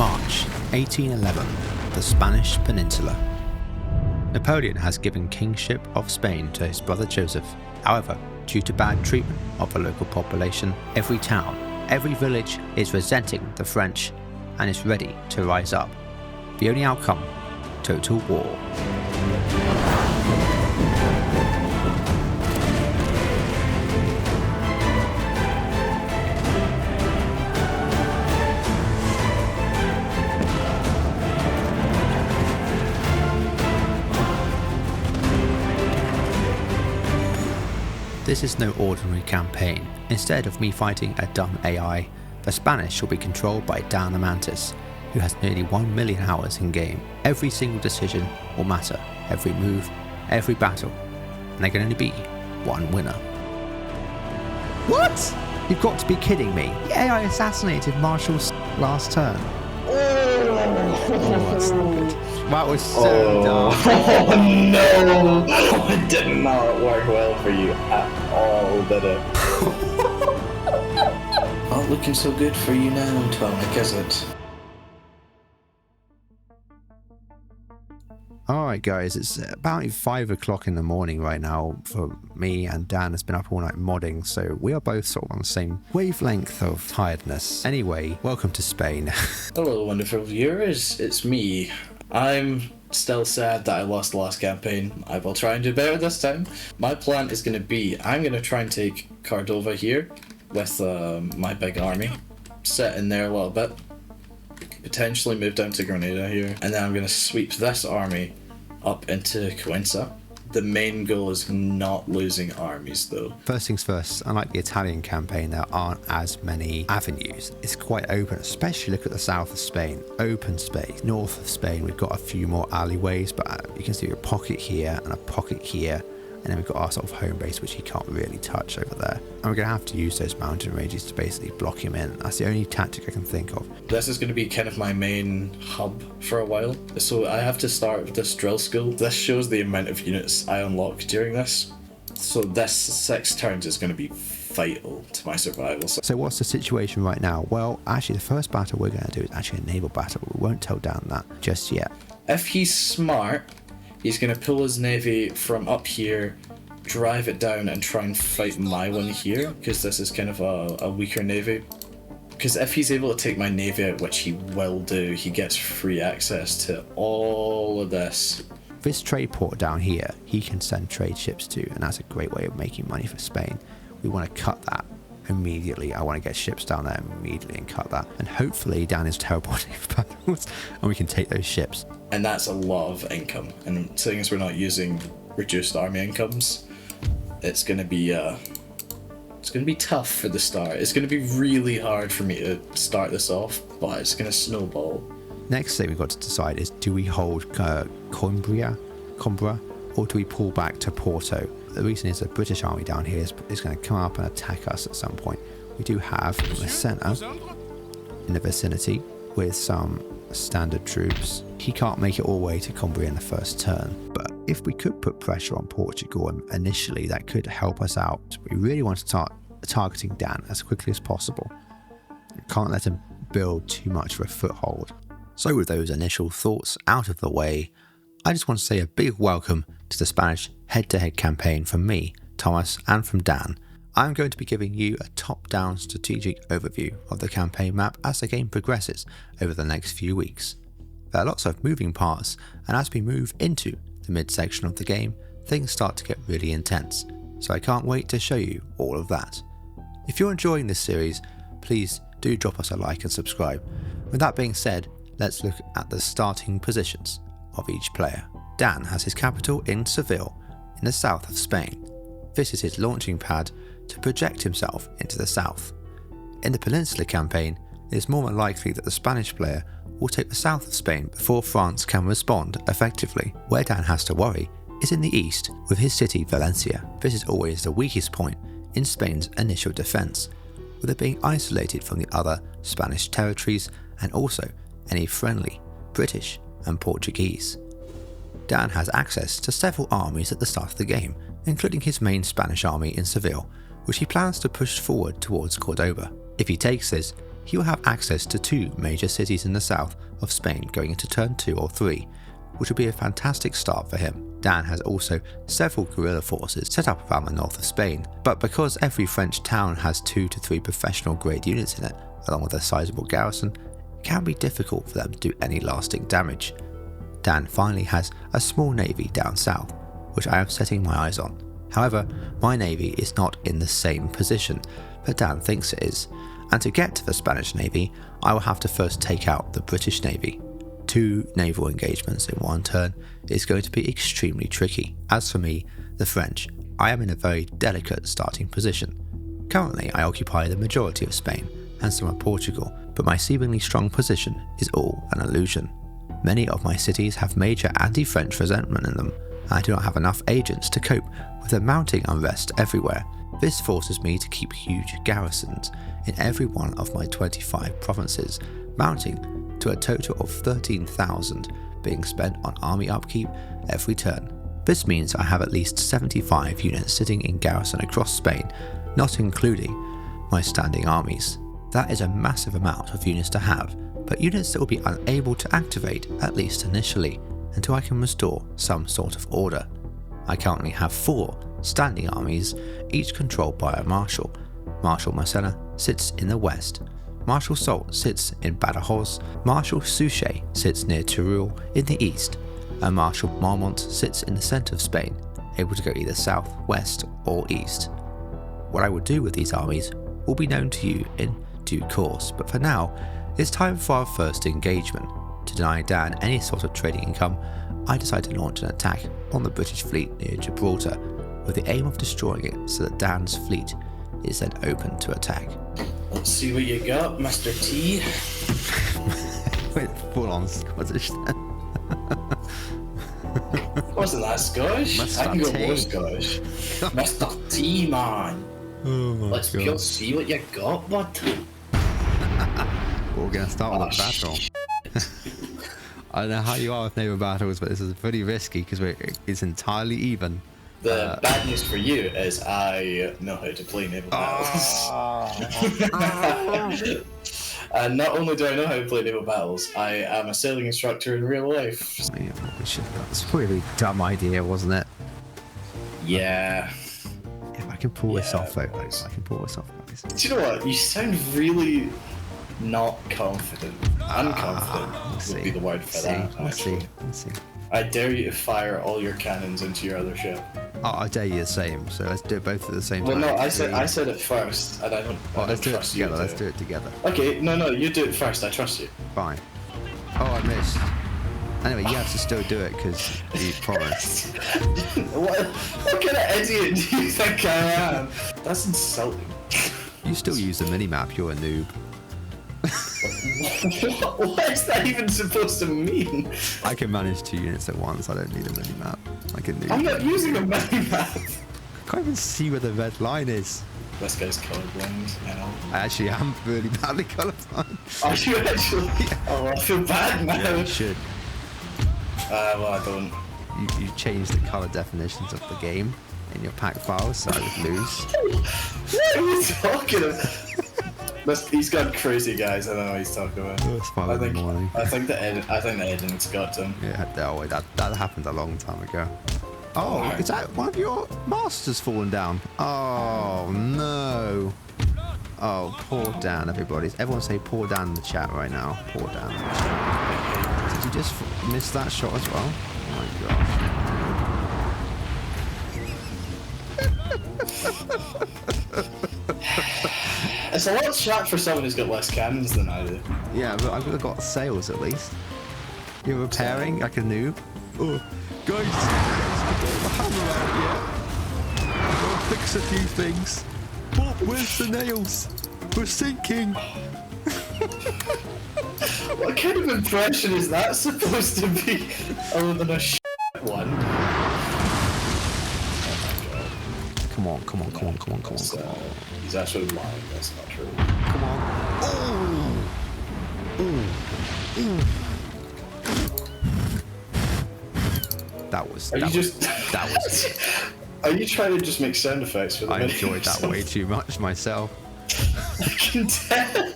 March 1811, the Spanish Peninsula. Napoleon has given kingship of Spain to his brother Joseph. However, due to bad treatment of the local population, every town, every village is resenting the French and is ready to rise up. The only outcome, total war. This is no ordinary campaign. Instead of me fighting a dumb AI, the Spanish will be controlled by Dan the Mantis, who has nearly 1 million hours in game. Every single decision will matter, every move, every battle, and there can only be one winner. What? You've got to be kidding me. The AI assassinated Marshall's last turn. Oh, that's not good. That was so dumb. Oh no! It did not work well for you at all, did it? Not looking so good for you now, Tonic, is it? Alright guys, it's about 5 o'clock in the morning right now for me, and Dan has been up all night modding, so we are both sort of on the same wavelength of tiredness. Anyway, welcome to Spain. Hello wonderful viewers, it's me. I'm still sad that I lost the last campaign. I will try and do better this time. My plan is going to be, I'm going to try and take Cordova here with my big army. Sit in there a little bit. Potentially move down to Granada here. And then I'm going to sweep this army up into Cuenca. The main goal is not losing armies though. First things first, unlike the Italian campaign, there aren't as many avenues. It's quite open, especially look at the south of Spain. Open space. North of Spain, we've got a few more alleyways, but you can see a pocket here and a pocket here. And then we've got our sort of home base, which he can't really touch over there. And we're going to have to use those mountain ranges to basically block him in. That's the only tactic I can think of. This is going to be kind of my main hub for a while. So I have to start with this drill school. This shows the amount of units I unlock during this. So this 6 turns is going to be vital to my survival. So what's the situation right now? Well, actually the first battle we're going to do is actually a naval battle. We won't tell Dan that just yet. If he's smart, he's going to pull his navy from up here, drive it down and try and fight my one here, because this is kind of a weaker navy. Because if he's able to take my navy out, which he will do, he gets free access to all of this. This trade port down here, he can send trade ships to, and that's a great way of making money for Spain. We want to cut that immediately. I want to get ships down there immediately and cut that. And hopefully Dan is terrible at naval battles, and we can take those ships. And that's a lot of income. And seeing as we're not using reduced army incomes, it's going to be tough for the start. It's going to be really hard for me to start this off, but it's going to snowball. Next thing we've got to decide is, do we hold Coimbra, or do we pull back to Porto? The reason is the British army down here is going to come up and attack us at some point. We do have a centre in the vicinity with some standard troops. He can't make it all the way to Cumbria in the first turn, but if we could put pressure on Portugal initially, that could help us out. We really want to start targeting Dan as quickly as possible. We can't let him build too much of a foothold. So with those initial thoughts out of the way, I just want to say a big welcome to the Spanish head-to-head campaign from me, Thomas, and from Dan. I'm going to be giving you a top-down strategic overview of the campaign map as the game progresses over the next few weeks. There are lots of moving parts, and as we move into the mid-section of the game, things start to get really intense, so I can't wait to show you all of that. If you're enjoying this series, please do drop us a like and subscribe. With that being said, let's look at the starting positions of each player. Dan has his capital in Seville, in the south of Spain. This is his launching pad to project himself into the south. In the Peninsular campaign, it is more than likely that the Spanish player will take the south of Spain before France can respond effectively. Where Dan has to worry is in the east with his city Valencia. This is always the weakest point in Spain's initial defence, with it being isolated from the other Spanish territories and also any friendly British and Portuguese. Dan has access to several armies at the start of the game, including his main Spanish army in Seville, which he plans to push forward towards Cordoba. If he takes this, he will have access to 2 major cities in the south of Spain going into turn 2 or 3, which will be a fantastic start for him. Dan has also several guerrilla forces set up around the north of Spain, but because every French town has 2 to 3 professional grade units in it, along with a sizable garrison, it can be difficult for them to do any lasting damage. Dan finally has a small navy down south, which I am setting my eyes on. However, my navy is not in the same position that Dan thinks it is, and to get to the Spanish navy, I will have to first take out the British navy. 2 naval engagements in one turn is going to be extremely tricky. As for me, the French, I am in a very delicate starting position. Currently, I occupy the majority of Spain and some of Portugal, but my seemingly strong position is all an illusion. Many of my cities have major anti-French resentment in them, and I do not have enough agents to cope with the mounting unrest everywhere. This forces me to keep huge garrisons in every one of my 25 provinces, mounting to a total of 13,000 being spent on army upkeep every turn. This means I have at least 75 units sitting in garrison across Spain, not including my standing armies. That is a massive amount of units to have, but units that will be unable to activate, at least initially, until I can restore some sort of order. I currently have 4 standing armies, each controlled by a marshal. Marshal Massena sits in the west, Marshal Soult sits in Badajoz, Marshal Suchet sits near Teruel in the east, and Marshal Marmont sits in the centre of Spain, able to go either south, west or east. What I will do with these armies will be known to you in due course, but for now, it's time for our first engagement. To deny Dan any sort of trading income, I decide to launch an attack on the British fleet near Gibraltar, with the aim of destroying it so that Dan's fleet is then open to attack. Let's see what you got, Mr. T. Wait, full on Scottish then. Wasn't that Scottish? Mr. I can go T. more Scottish. Mr. T, man. Oh my Let's god. go see what you got, bud. We're going to start with a battle. I don't know how you are with naval battles, but this is pretty risky because it's entirely even. The bad news for you is I know how to play naval battles. And not only do I know how to play naval battles, I am a sailing instructor in real life. Yeah, that's probably a really dumb idea, wasn't it? Yeah. If I can pull this off, though, nice. I can pull this off, guys. Do you know what? You sound really not confident. Unconfident would be the word for that. Let's see. I dare you to fire all your cannons into your other ship. Oh, I dare you the same. So let's do it both at the same Well, time. no, I said it first, and I don't. Well, I let's don't do it trust you together. to- Let's do it together. Okay, no, you do it first. I trust you. Fine. Oh, I missed. Anyway, you have to still do it because you promised. What kind of idiot do you think I am? That's insulting. You still use the mini-map. You're a noob. What is that even supposed to mean? I can manage 2 units at once. I don't need a mini-map. Like a noob. I'm not using a mini-map. I can't even see where the red line is. This guy's colorblind now. I actually am really badly colorblind. Are you actually? Oh, I feel bad now. Yeah, you should. Well, I don't. You changed the color definitions of the game in your pack files, so I would lose. What are you talking about? He's gone crazy, guys. I don't know what he's talking about. Oh, it's 5 in the morning. I think the editing's got to him. Yeah, that happened a long time ago. Oh, Alright. is that one of your masters fallen down? Oh no. Oh, poor Dan, everybody. Everyone say poor Dan in the chat right now. Poor Dan in the chat. Did you just miss that shot as well? Oh my god. It's a lot of chat for someone who's got less cannons than I do. Yeah, but I've got sails at least. You're repairing like a noob. Oh, guys, I've got the hammer out yet. I've got to fix a few things. Bob, where's the nails? We're sinking. What kind of impression is that supposed to be? Other than a shit one. Come on. He's actually lying. That's not true. Come on. Ooh. That was. Are you trying to just make sound effects for the I video enjoyed that yourself? way too much myself. I can tell.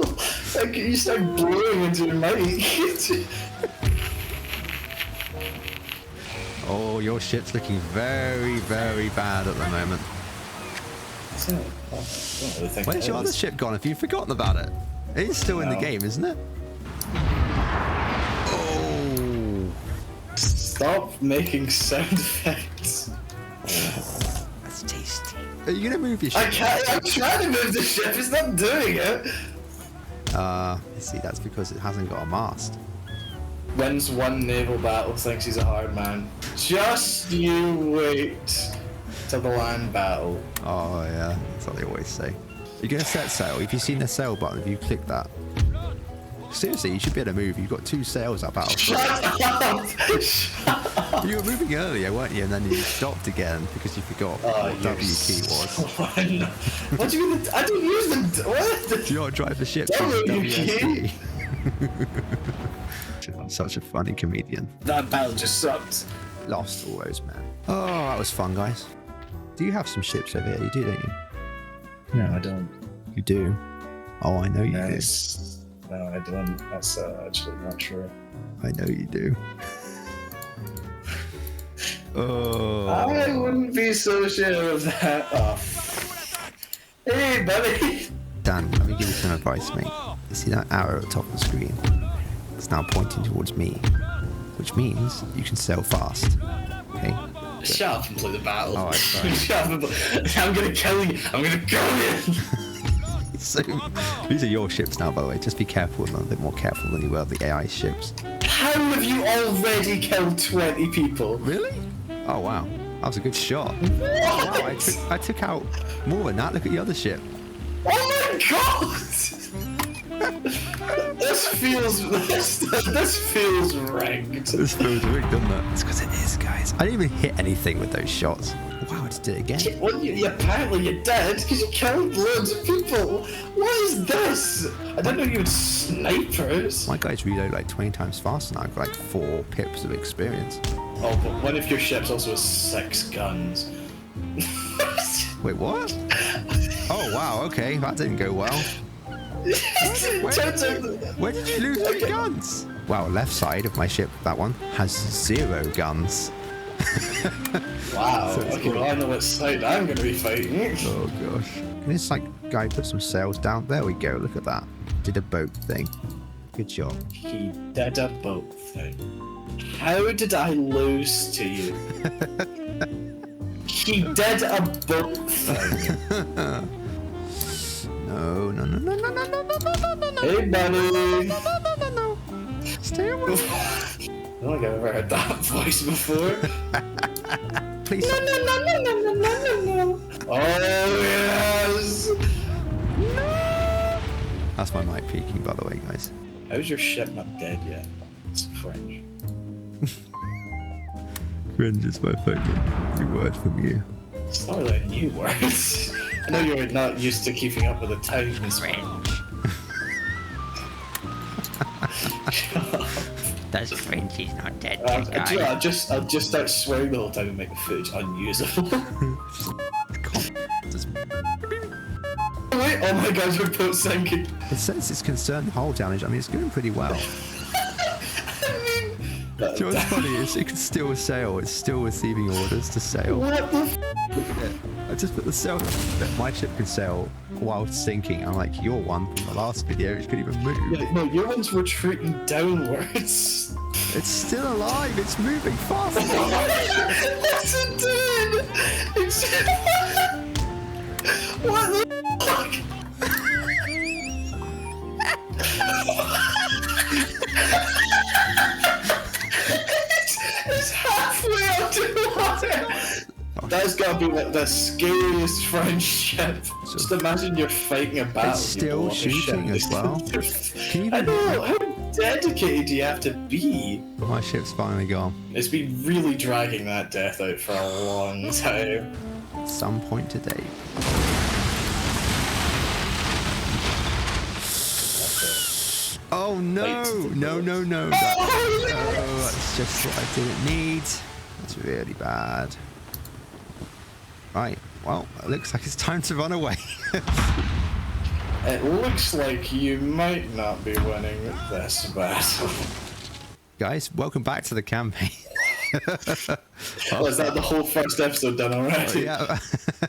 like you start blowing into your mic. Oh, your ship's looking very, very bad at the moment. I don't really think Where's it your other is. ship gone? Have you forgotten about it? It is still in the No. game, isn't it? Oh, Stop making sound effects. that's tasty. Are you gonna move your ship? I can't. I'm trying to move the ship. It's not doing it. See, that's because it hasn't got a mast. Wins one naval battle, thinks he's a hard man. Just you wait till the land battle. Oh yeah, that's what they always say. You're gonna set sail. If you've seen the sail button, if you click that. Seriously, you should be able to move. You've got 2 sails up out of Shut up! Shut up! You were moving earlier, weren't you? And then you stopped again because you forgot what you're W key was. What do you mean? I don't use the. What? Do you not drive the ship? W Use key? WSD. I'm such a funny comedian. That battle just sucked. Lost all those men. Oh, that was fun, guys. Do you have some ships over here? You do, don't you? No, I don't. You do. Oh, I know you do. No, I don't. That's actually not true. I know you do. Oh. I wouldn't be so sure of that. Oh. Hey, buddy. Dan, let me give you some advice, mate. You see that arrow at the top of the screen? It's now pointing towards me, which means you can sail fast. Okay? Shut up and play the battle. Oh, I'm sorry. Shut up and play. I'm gonna kill you. I'm gonna kill you. So, these are your ships now, by the way. Just be careful, a little bit more careful than you were the AI ships. How have you already killed 20 people? Really? Oh, wow. That was a good shot. What? Wow, I took out more than that. Look at the other ship. Oh my god! This feels rigged. This feels rigged, doesn't it? It's because it is, guys. I didn't even hit anything with those shots. Wow, I just did it again. Well, apparently you did, because you killed loads of people. What is this? I didn't know you had snipers. My guys reload like 20 times faster now. I've got like 4 pips of experience. Oh, but one of your ships also has 6 guns. Wait, what? Oh, wow, okay. That didn't go well. Where did you lose those guns? Wow, left side of my ship, that one, has 0 guns. Wow, So it's okay, cool. well I know what side I'm going to be fighting. Oh, gosh. Can this, like, guy put some sails down? There we go, look at that. Did a boat thing. Good job. He did a boat thing. How did I lose to you? He did a boat thing. No, no, no, no, no, no, no, no, no, no, no. Hey, buddy. No. Stay away. I don't think I've ever heard that voice before. Please No, stop. no, no, no, no, no, no, no, no. Oh, yes. That's my mic peaking, by the way, guys. How's your ship not dead yet? It's French. Cringe is my favourite new word from you. It's not really a new word. I know you're not used to keeping up with the times. Those Frenchies not dead, I'll just start swearing the whole time and make the footage unusable. Wait, oh my god, your boat's sinking. It says it's concerned hull damage. I mean, it's going pretty well. Do you know what's funny? It can still sail. It's still receiving orders to sail. What the I just put the sail that my ship can sail while sinking. I'm like, your one from the last video, which could even move. No, your one's retreating downwards. It's still alive. It's moving faster. What's it doing? It's... What the fuck? It's halfway up to the water. That's gotta be like the scariest French ship. Just imagine you're fighting a battle. It's still you shooting as well. Can you I even- know. How dedicated do you have to be? My ship's finally gone. It's been really dragging that death out for a long time. At some point today. Oh no! No, no, no. That's just what I didn't need. That's really bad. Right, well, it looks like it's time to run away. It looks like you might not be winning this battle. Guys, welcome back to the campaign. Was that the whole first episode done already? Yeah,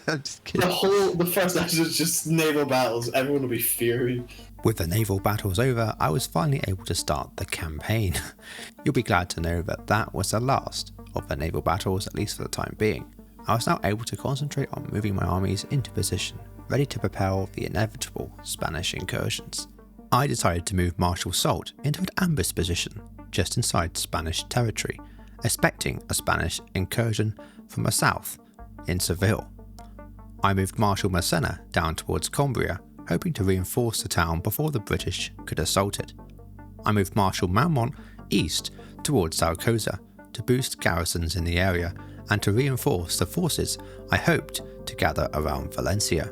I'm just kidding. The first episode is just naval battles. Everyone will be furious. With the naval battles over, I was finally able to start the campaign. You'll be glad to know that that was the last of the naval battles, at least for the time being. I was now able to concentrate on moving my armies into position, ready to propel the inevitable Spanish incursions. I decided to move Marshal Soult into an ambush position just inside Spanish territory, expecting a Spanish incursion from the south in Seville. I moved Marshal Massena down towards Coimbra, hoping to reinforce the town before the British could assault it. I moved Marshal Marmont east towards Zaragoza to boost garrisons in the area and to reinforce the forces I hoped to gather around Valencia.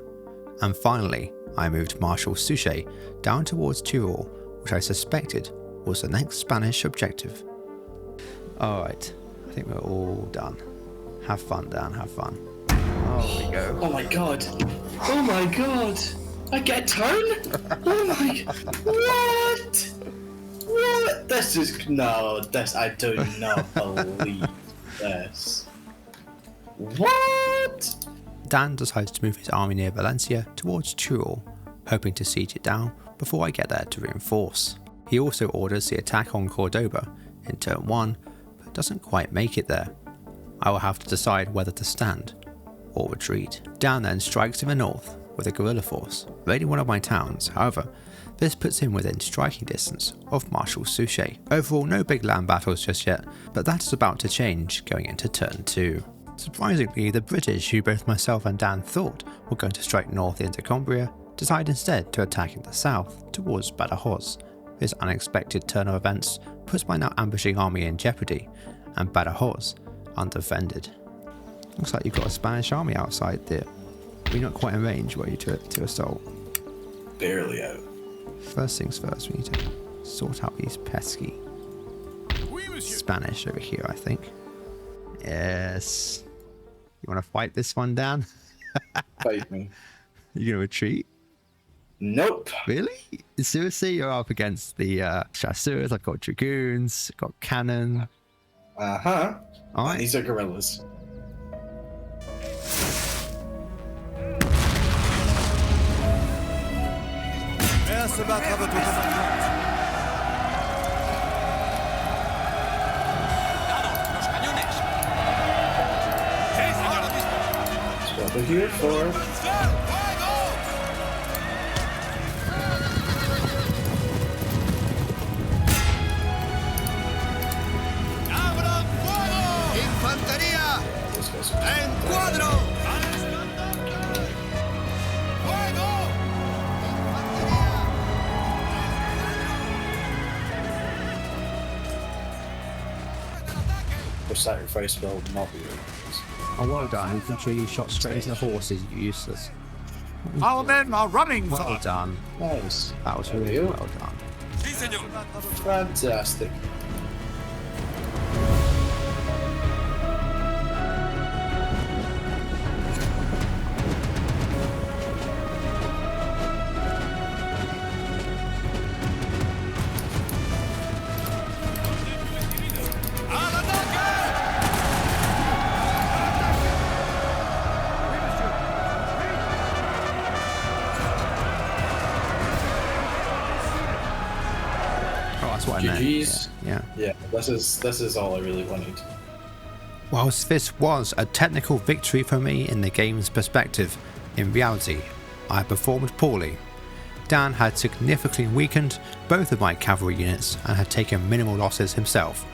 And finally, I moved Marshal Suchet down towards Tyrol, which I suspected was the next Spanish objective. Alright, I think we're all done. Have fun, Dan, have fun. Oh, we go. Oh my god. Oh my god. I get turn? Oh my... What? What? This is... No, this... I do not believe this. What? Dan decides to move his army near Valencia towards Tyrol, hoping to siege it down before I get there to reinforce. He also orders the attack on Cordoba in turn 1, but doesn't quite make it there. I will have to decide whether to stand or retreat. Dan then strikes in the north with a guerrilla force, raiding one of my towns. However, this puts him within striking distance of Marshal Suchet. Overall, no big land battles just yet, but that is about to change going into turn 2. Surprisingly, the British, who both myself and Dan thought were going to strike north into Coimbra, decide instead to attack in the south towards Badajoz. This unexpected turn of events puts my now ambushing army in jeopardy, and Badajoz undefended. Looks like you've got a Spanish army outside there. We're not quite in range, were you, to assault? Barely out. First things first, we need to sort out these pesky Spanish over here, I think. Yes. You want to fight this one, Dan? Fight me. You gonna retreat? Nope. Really? Seriously? You're up against the chasseurs. I've got dragoons, got cannon. Uh-huh. Alright. These are guerrillas. That's what we're here for. ¡Infantería! This goes- ¡En cuadro! For sacrifice will not be used. Oh, well done. Infantry, you shot straight into the horses. You useless. Our men are running for Well done. Nice. That was There really you go. well done. Fantastic. Oh, that's what I meant. GG's. Yeah. Yeah, this is all I really wanted. Whilst this was a technical victory for me in the game's perspective, in reality, I performed poorly. Dan had significantly weakened both of my cavalry units and had taken minimal losses himself.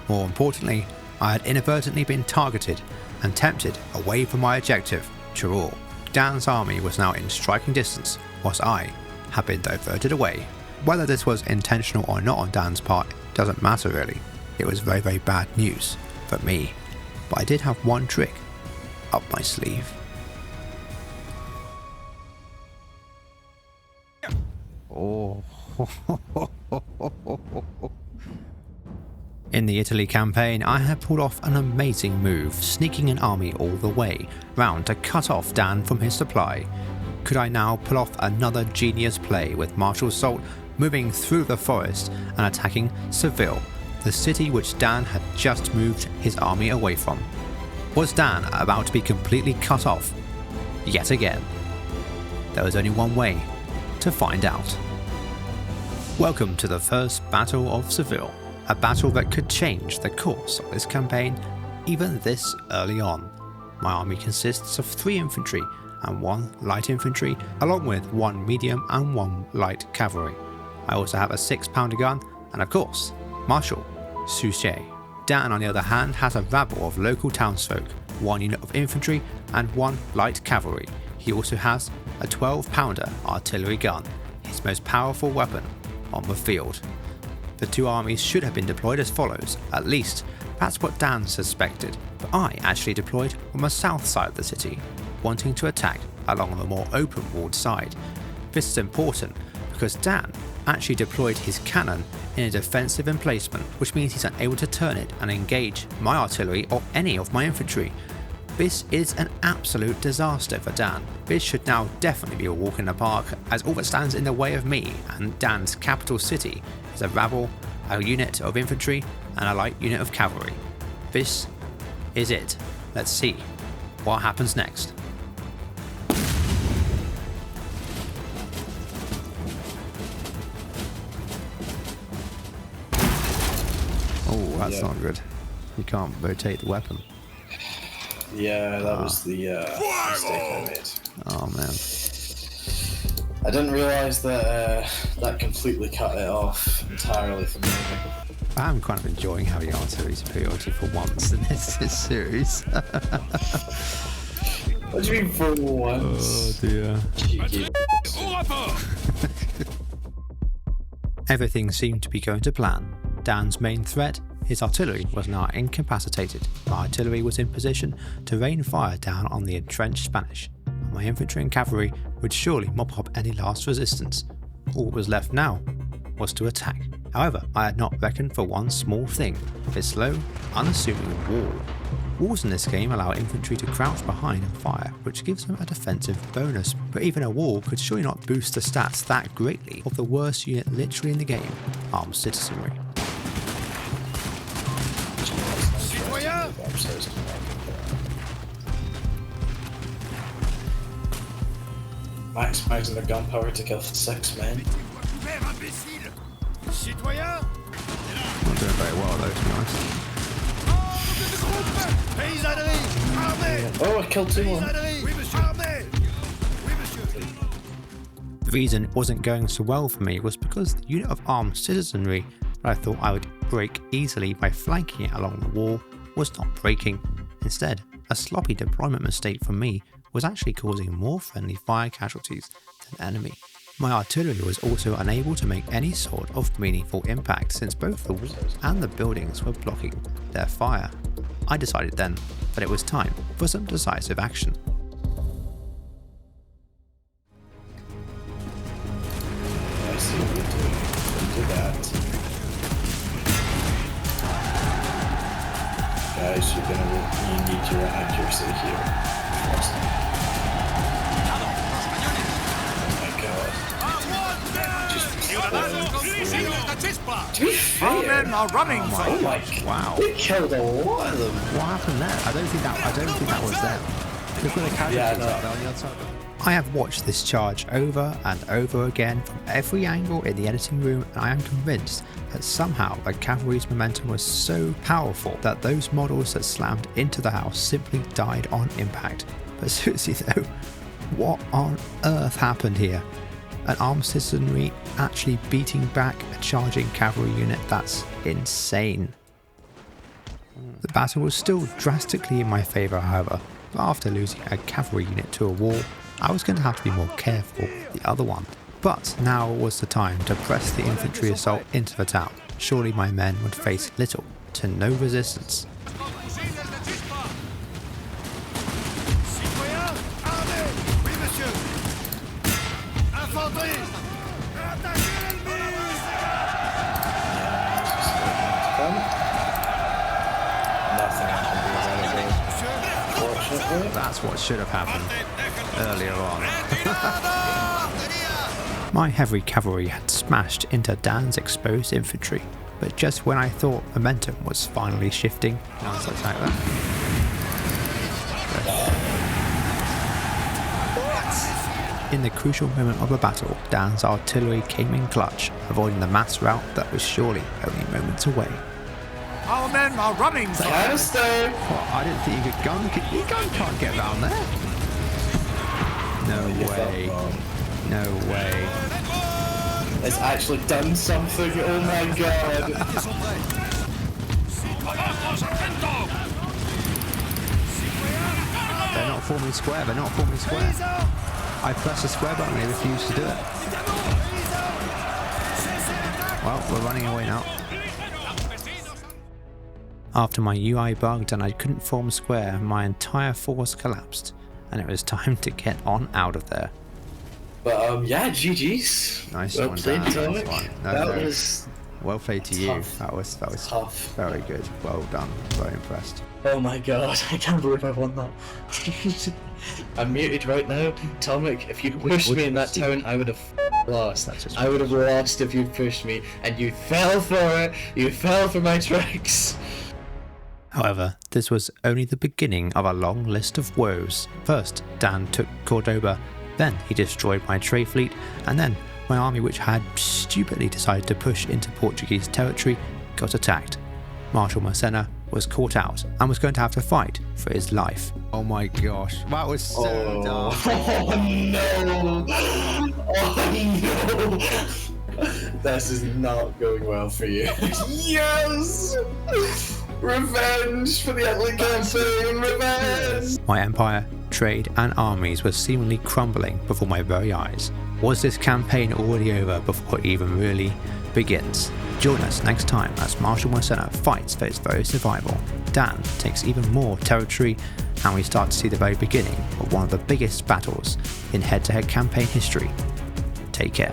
More importantly, I had inadvertently been targeted and tempted away from my objective, Tyrol. Dan's army was now in striking distance, whilst I had been diverted away. Whether this was intentional or not on Dan's part doesn't matter really. It was very, very bad news for me. But I did have one trick up my sleeve. Oh. In the Italy campaign, I had pulled off an amazing move, sneaking an army all the way round to cut off Dan from his supply. Could I now pull off another genius play with Marshal Soult moving through the forest and attacking Seville, the city which Dan had just moved his army away from? Was Dan about to be completely cut off yet again? There was only one way to find out. Welcome to the first Battle of Seville, a battle that could change the course of this campaign even this early on. My army consists of 3 infantry and 1 light infantry, along with 1 medium and 1 light cavalry. I also have a 6-pounder gun and of course, Marshal Suchet. Dan on the other hand has a rabble of local townsfolk, 1 unit of infantry and 1 light cavalry. He also has a 12-pounder artillery gun, his most powerful weapon on the field. The 2 armies should have been deployed as follows, at least that's what Dan suspected, but I actually deployed on the south side of the city, wanting to attack along the more open walled side. This is important because Dan actually deployed his cannon in a defensive emplacement, which means he's unable to turn it and engage my artillery or any of my infantry. This is an absolute disaster for Dan. This should now definitely be a walk in the park, as all that stands in the way of me and Dan's capital city is a rabble, a unit of infantry and a light unit of cavalry. This is it. Let's see what happens next. Oh, that's not good. You can't rotate the weapon. Yeah, that was the mistake I made. Oh man. I didn't realise that that completely cut it off entirely from moving. I'm kind of enjoying having artillery superiority for once in this series. What do you mean for once? Oh dear. Cheeky. Everything seemed to be going to plan. Dan's main threat, his artillery, was now incapacitated. My artillery was in position to rain fire down on the entrenched Spanish, and my infantry and cavalry would surely mop up any last resistance. All that was left now was to attack. However, I had not reckoned for one small thing: this slow, unassuming wall. Walls in this game allow infantry to crouch behind and fire, which gives them a defensive bonus, but even a wall could surely not boost the stats that greatly of the worst unit literally in the game, armed citizenry. Maximizing their gunpowder to kill 6 men. Not doing very well though, to be honest. Oh, I killed 2 more. The reason it wasn't going so well for me was because the unit of armed citizenry that I thought I would break easily by flanking it along the wall was not breaking. Instead, a sloppy deployment mistake from me was actually causing more friendly fire casualties than enemy. My artillery was also unable to make any sort of meaningful impact since both the walls and the buildings were blocking their fire. I decided then that it was time for some decisive action. I see what you're doing. Don't do that. Guys, you need your accuracy here. Trust me. Oh my god. To be fair, Our men are running for oh my Wow. we killed a lot of them. What happened there? I don't think that was them. Look where the casualties are on the other side. I have watched this charge over and over again from every angle in the editing room, and I am convinced that somehow the cavalry's momentum was so powerful that those models that slammed into the house simply died on impact. But seriously though, what on earth happened here? An armed citizenry actually beating back a charging cavalry unit? That's insane. The battle was still drastically in my favour, however. After losing a cavalry unit to a wall, I was going to have to be more careful with the other one. But now was the time to press the infantry assault into the town. Surely my men would face little to no resistance. That's what should have happened. earlier on. My heavy cavalry had smashed into Dan's exposed infantry, but just when I thought momentum was finally shifting, now so like that. In the crucial moment of the battle, Dan's artillery came in clutch, avoiding the mass rout that was surely only moments away. Our men are running for Canister! Well, I didn't think you could gun. Your gun can't get round there. No way. No way. It's actually done something, oh my god! They're not forming square. They're not forming square. I pressed the square button and they refused to do it. Well, we're running away now. After my UI bugged and I couldn't form square, my entire force collapsed, and it was time to get on out of there. But yeah, GG's. Nice well one, played, Dan. Tomic. Nice one. No, That no. was Well played to tough. you. That was tough. very good. Well done. Very impressed. Oh my god, I can't believe I won that. I'm muted right now. Tomic, if you pushed me in that town, I would have lost. That's just I would have lost if you pushed me, and you fell for it. You fell for my tricks. However, this was only the beginning of a long list of woes. First, Dan took Cordoba, then he destroyed my trade fleet, and then my army, which had stupidly decided to push into Portuguese territory, got attacked. Marshal Massena was caught out and was going to have to fight for his life. Oh my gosh, that was so dark. Oh no! Oh no! This is not going well for you. Yes! Revenge for the Italy campaign! Revenge! My empire, trade and armies were seemingly crumbling before my very eyes. Was this campaign already over before it even really begins? Join us next time as Marshal Massena fights for his very survival. Dan takes even more territory, and we start to see the very beginning of one of the biggest battles in head-to-head campaign history. Take care.